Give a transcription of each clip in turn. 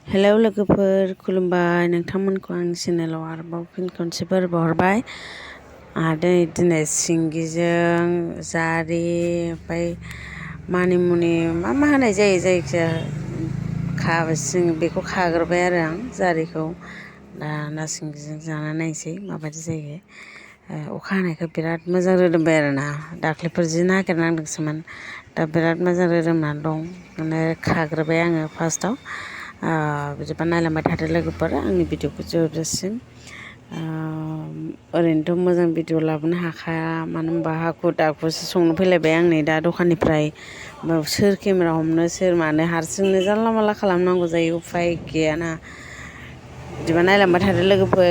Hello लोगोफोर खुलुमबाय नोंथांमोनखौ आं चेनेलाव आरोबाव फिन खनसेफोर बावहरबाय दिनै सिंगिजों जारि ओमफ्राय मानिमुनि मा होनाय जायो जायखिजाया बेखौ खाग्रोबाय आरो आं जारिखौ ना सिंगिजों जाना नायनोसै माबायदि जायो। अखा हानायखाय बिराद मोजां रोदोमबाय आरोना दाख्लैफोर जि नागिरनांदोंसोमोन दा बिराद मोजां रोदोमनानै दं माने खाग्रोबाय आङो फार्स्टआव बिदिबा नायलांबाय थादो लोगोफोर आंनि भिडिअखौ जोबजासिम ओरैनोथ' मोजां भिडिअ लाबोनो हाखाया मानो होनबा हाखु दाखुसो संनो फैलायबाय आं नै दा दखाननिफ्राय सोर केमेरा हमनो सोर मानो हारसिंनो जानला मानला खालामनांगौ जायो उफाय गैयाना बिदिबा नायलांबाय थादो लोगोफोर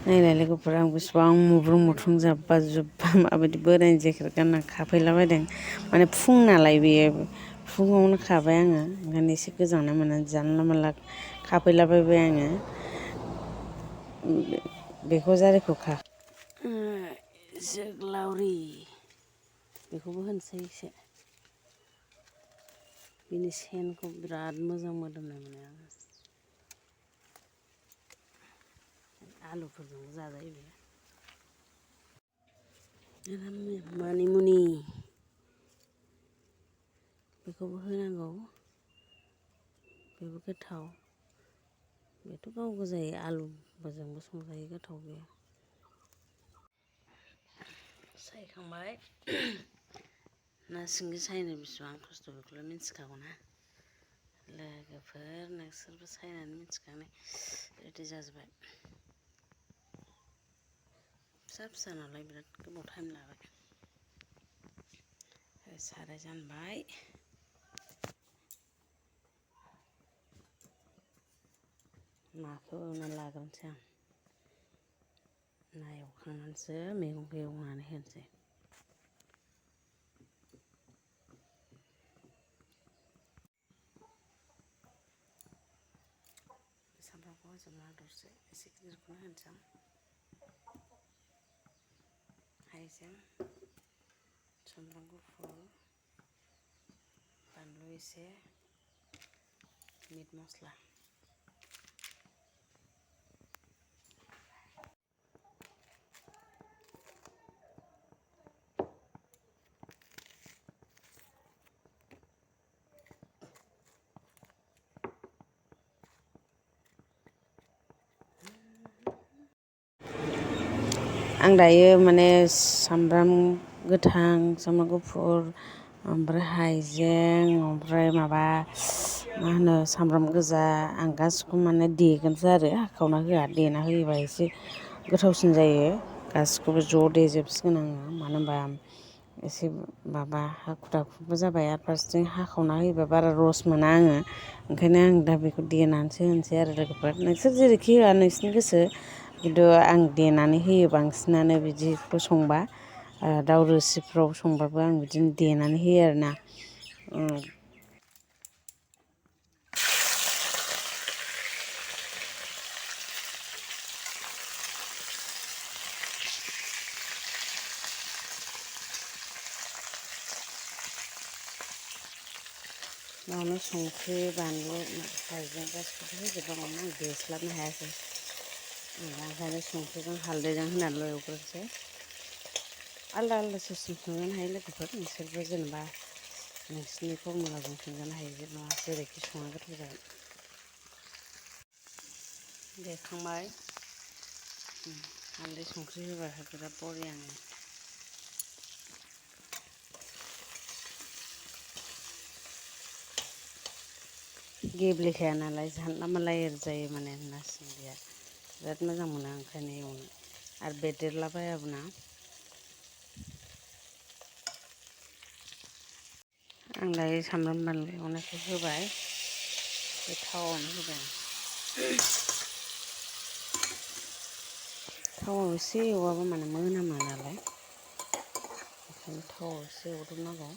नायलाय लोगोफोर आं बेसेबां मुब्रुं मुथुं जाब्बा जुब्बा माबायदि बोरायनि जेकेट गानना खाफैलाबायदों माने फुं नालाय बेयो फुङावनो खाबाय आङो ओंखायनो एसे गोजांनाय मोननानै जानला मानला खाफैलाबायबाय आङो बेखौ जारिखौ जोगोलावरि बेखौबो होनोसै एसे बिनि सेनखौ बिराद मोजां मोदोमनाय मोनो आङो आलुफोरजोंबो जाजायो बे मानिमुनि बेखौबो होनांगौ बेबो गोथाव बेथ' गाव गोजायै आलुफोरजोंबो संजायो गोथाव बेयो सायखांबाय ना सिंगि सायनो बेसेबां खस्थ' बेखौलाय मिथिखागौना लोगोफोर नोंसोरबो सायनानै मिथिखानाय रेडि जाजोब्बाय फिसा फिसा नालाय बिराद गोबाव टाइम लाबाय साराय जानबाय नाखौ एवनानै लाग्रोनोसै आं ना एवखांनानैसो मैगंखौ एवनानै होनोसै सामब्रामखौ होजोबना दरसे एसे गिदिरखौनो होनोसै आं हाइजें सामब्राम गुफुर बानलु एसे मिट मस्ला आं दायो माने सामब्राम गोथां सामब्राम गुफुर ओमफ्राय हाइजें ओमफ्राय माबा मा होनो सामब्राम गोजा आं गासिखौबो माने देगोनसो आरो हाखावना होआ देना होयोबा एसे गोथावसिन जायो गासिखौबो ज' देजोबसिगोन आङो मानो होनबा एसे माबा हाखु दाखुबो जाबाय आरो फारसेथिं हाखावना होयोबा बारा रस मोना आङो ओंखायनो आं दा बेखौ देनानैसो होनोसै आरो लोगोफोर नोंसोर जेरैखि होआ नोंसोरनि गोसो खिन्थु आं देनानै होयो बांसिनानो बिदिखौ संबा दाउ रोसिफ्राव संबाबो आं बिदिनो देनानै होयो आरोना बावनो संख्रि बानलु हाइजें गासिखौबो होजोबनांगौमोन आं देस्लाबनो हायासै ओंखायनो संख्रिजों हालदैजों होनानै एवग्रोनोसै आलदा आलदा सिस्टेम संजानो हायो लोगोफोर नोंसोरबो जेनेबा नोंसिनि फरमुलाजों संजानो हायो जेबो नङा जेरैखि सङा गोथाव जागोन देखांबाय हालदै संख्रि होबा बिराद बरियानो गेब्लेखाया नालाय जानला मानला एरजायो माने ना सिंगिया बिराद मोजां मोनो ओंखायनो एवनो आरो बेदेरलाबायाबोना आं दायो सामब्राम बानलु एवनायखौ होबाय थावआवनो होबाय थावआव एसे एवआबा माने मोनामा नालाय ओंखायनो थावआव एसे एवदबनांगौ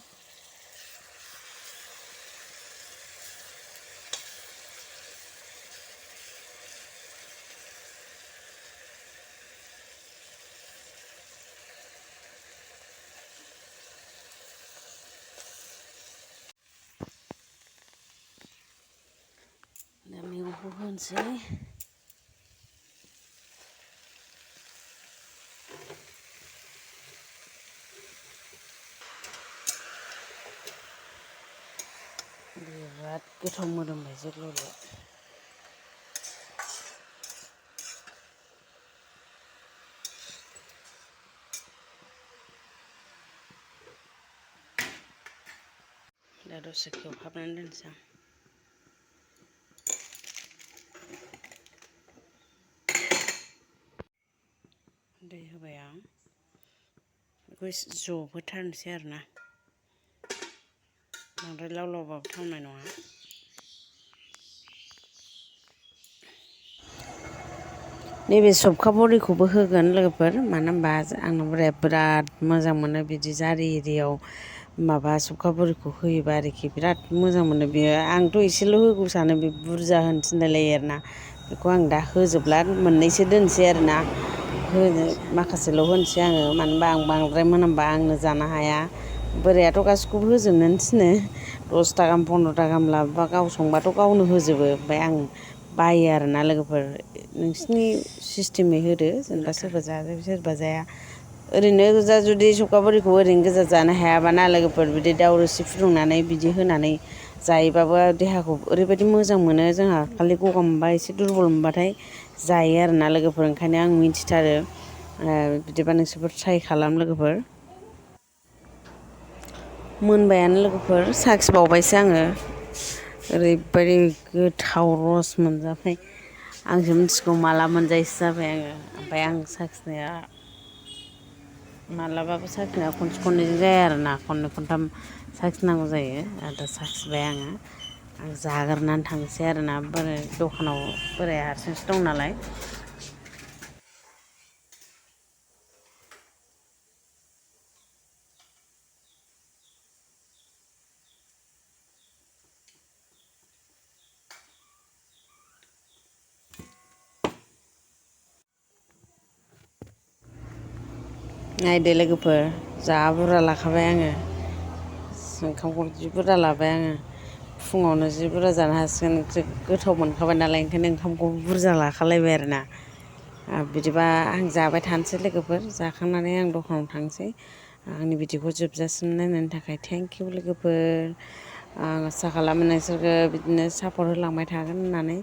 दा मैगंखौ बेखौ होनोसै बिराद गोथाव मोदोमबाय जोग्लावरिया दा दसे खोबहाबनानै दोनसै आं दै होबाय आं बेखौ जबहोथारनोसै आरोना बांद्राय लाव लावबाबो थावनाय नङा नैबे सबखा बरिखौबो होगोन लोगोफोर मानो होनबा आंना बोराया बिराद मोजां मोनो बिदि जारि एरियाव माबा सबखा बरिखौ होयोबा आरोखि बिराद मोजां मोनो बियो आंथ' एसेल' होगौ सानो बे बुरजा होनो थिनलायलायो आरोना बेखौ आं दा होजोबला मोननैसो दोनसै आरोना माखासेल' होनोसै आङो मानो होनबा आं बांद्राय मोनामबा आंनो जानो हाया बोरायाथ' गासिखौबो होजोबनोनो थिनो 10 था गाहाम 15 था गाहाम लाबोबा गाव संबाथ' गावनो होजोबो ओमफ्राय आं बायो आरोना लोगोफोर नोंसिनि सिस्टेमै होदो जेनेबा सोरबा जायो सोरबा जाया ओरैनो गोजा जुदि सबखा बरिखौ ओरैनो गोजा जानो हायाबा ना लोगोफोर बिदि दाउ रोसि फुदुंनानै बिदि होनानै जायोबाबो देहाखौ ओरैबायदि मोजां मोनो जोंहा खालि गगा मोनबा एसे दुरबल मोनबाथाय जायो आरोना लोगोफोर ओंखायनो आं मिथिथारो बिदिबा नोंसोरबो ट्राइ खालाम लोगोफोर मोनबायानो लोगोफोर साखिबावबायसो आङो ओरैबायदि गोथाव रस मोनजाबाय आंसो मिथिगौ माला मोनजायैसो जाबाय आङो ओमफ्राय आं साखिनाया मालाबाबो साखिनाया खनसे खननैजों जाया आरोना खननै खनथाम साखिनांगौ जायो दा साखिबाय आङो आं जाग्रोनानै थांसै आरोना बोराय दखानाव बोराया हारसिंसो दं नालाय नायदो लोगोफोर जा बुरजा लाखाबाय आङो ओंखामखौ जि बुरजा लाबाय आङो फुङावनो जि बुरजा जानो हासिगोन गोथाव मोनखाबाय नालाय ओंखायनो ओंखामखौ बुरजा लाखालायबाय आरोना बिदिबा आं जाबाय थानोसै लोगोफोर जाखांनानै आं दखानाव थांसै आंनि भिडिअखौ जोबजासिम नायनायनि थाखाय थेंक इउ लोगोफोर आं आसा खालामो नोंसोरखौ बिदिनो सापर्ट होलांबाय थागोन होननानै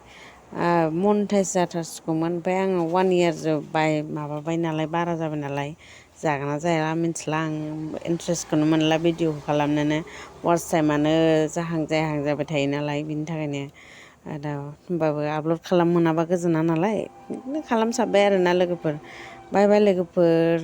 मनिटाइज जाथारसिगौमोन ओमफ्राय आङो 1 इयार माबाबाय नालाय बारा जाबाय नालाय जागोन ना जाया मिथिला आं इन्ट्रेस्टखौनो मोनला भिडिअ खालामनोनो वाच टाइमानो जाहां जायाहां जाबाय थायो नालाय बिनि थाखायनो दा होमबाबो आपल'ड खालामनो मोनाबा गोजोना नालाय बिदिनो खालामसाबबाय आरोना लोगोफोर बाय बाय लोगोफोर